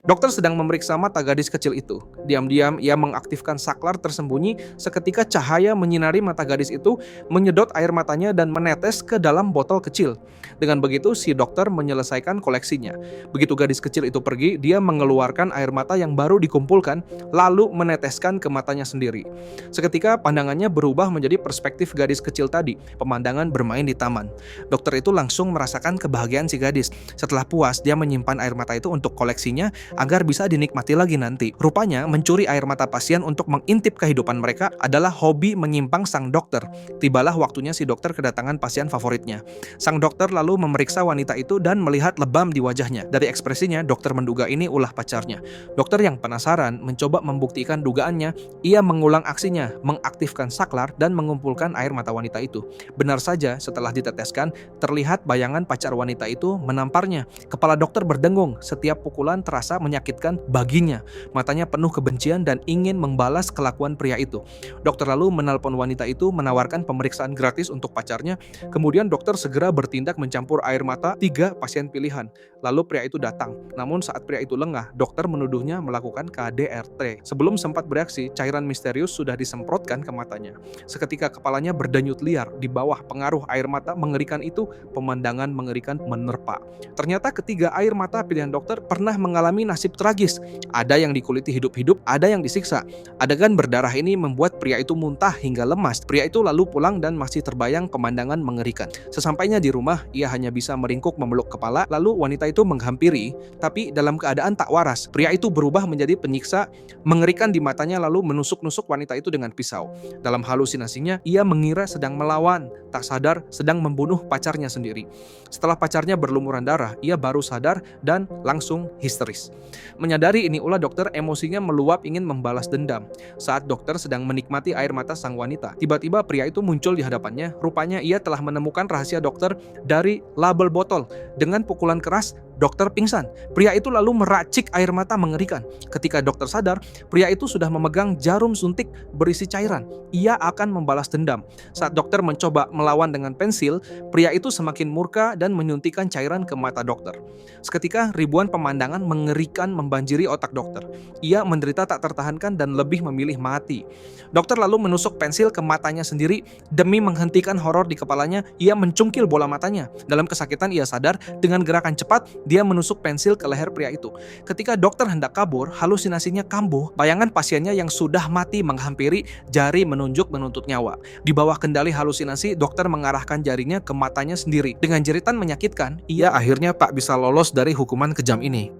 Dokter sedang memeriksa mata gadis kecil itu. Diam-diam ia mengaktifkan saklar tersembunyi seketika cahaya menyinari mata gadis itu, menyedot air matanya dan menetes ke dalam botol kecil. Dengan begitu si dokter menyelesaikan koleksinya. Begitu gadis kecil itu pergi, dia mengeluarkan air mata yang baru dikumpulkan, lalu meneteskan ke matanya sendiri. Seketika pandangannya berubah menjadi perspektif gadis kecil tadi, pemandangan bermain di taman. Dokter itu langsung merasakan kebahagiaan si gadis. Setelah puas, dia menyimpan air mata itu untuk koleksinya agar bisa dinikmati lagi nanti. Rupanya, mencuri air mata pasien untuk mengintip kehidupan mereka adalah hobi menyimpang sang dokter. Tibalah waktunya si dokter kedatangan pasien favoritnya. Sang dokter lalu memeriksa wanita itu dan melihat lebam di wajahnya. Dari ekspresinya, dokter menduga ini ulah pacarnya. Dokter yang penasaran mencoba membuktikan dugaannya. Ia mengulang aksinya, mengaktifkan saklar dan mengumpulkan air mata wanita itu. Benar saja, setelah diteteskan, terlihat bayangan pacar wanita itu menamparnya. Kepala dokter berdengung, setiap pukulan terasa menyakitkan baginya. Matanya penuh kebencian dan ingin membalas kelakuan pria itu. Dokter lalu menelpon wanita itu menawarkan pemeriksaan gratis untuk pacarnya. Kemudian dokter segera bertindak mencampur air mata 3 pasien pilihan. Lalu pria itu datang. Namun saat pria itu lengah, dokter menuduhnya melakukan KDRT. Sebelum sempat bereaksi, cairan misterius sudah disemprotkan ke matanya. Seketika kepalanya berdenyut liar. Di bawah pengaruh air mata mengerikan itu, pemandangan mengerikan menerpa. Ternyata ketiga air mata pilihan dokter pernah mengalami nasib tragis. Ada yang dikuliti hidup-hidup, ada yang disiksa. Adegan berdarah ini membuat pria itu muntah hingga lemas. Pria itu lalu pulang dan masih terbayang pemandangan mengerikan. Sesampainya di rumah, ia hanya bisa meringkuk memeluk kepala, lalu wanita itu menghampiri, tapi dalam keadaan tak waras. Pria itu berubah menjadi penyiksa, mengerikan di matanya lalu menusuk-nusuk wanita itu dengan pisau. Dalam halusinasinya, ia mengira sedang melawan, tak sadar sedang membunuh pacarnya sendiri. Setelah pacarnya berlumuran darah, ia baru sadar dan langsung histeris. Menyadari ini ulah dokter emosinya meluap ingin membalas dendam. Saat dokter sedang menikmati air mata sang wanita, tiba-tiba pria itu muncul di hadapannya. Rupanya ia telah menemukan rahasia dokter dari label botol. Dengan pukulan keras, dokter pingsan. Pria itu lalu meracik air mata mengerikan. Ketika dokter sadar, pria itu sudah memegang jarum suntik berisi cairan. Ia akan membalas dendam. Saat dokter mencoba melawan dengan pensil, pria itu semakin murka dan menyuntikkan cairan ke mata dokter. Seketika ribuan pemandangan mengerikan membanjiri otak dokter. Ia menderita tak tertahankan dan lebih memilih mati. Dokter lalu menusuk pensil ke matanya sendiri. Demi menghentikan horor di kepalanya, ia mencungkil bola matanya. Dalam kesakitan ia sadar, dengan gerakan cepat dia menusuk pensil ke leher pria itu. Ketika dokter hendak kabur, halusinasinya kambuh. Bayangan pasiennya yang sudah mati menghampiri, jari menunjuk menuntut nyawa. Di bawah kendali halusinasi, dokter mengarahkan jarinya ke matanya sendiri. Dengan jeritan menyakitkan, ia akhirnya tak bisa lolos dari hukuman kejam ini.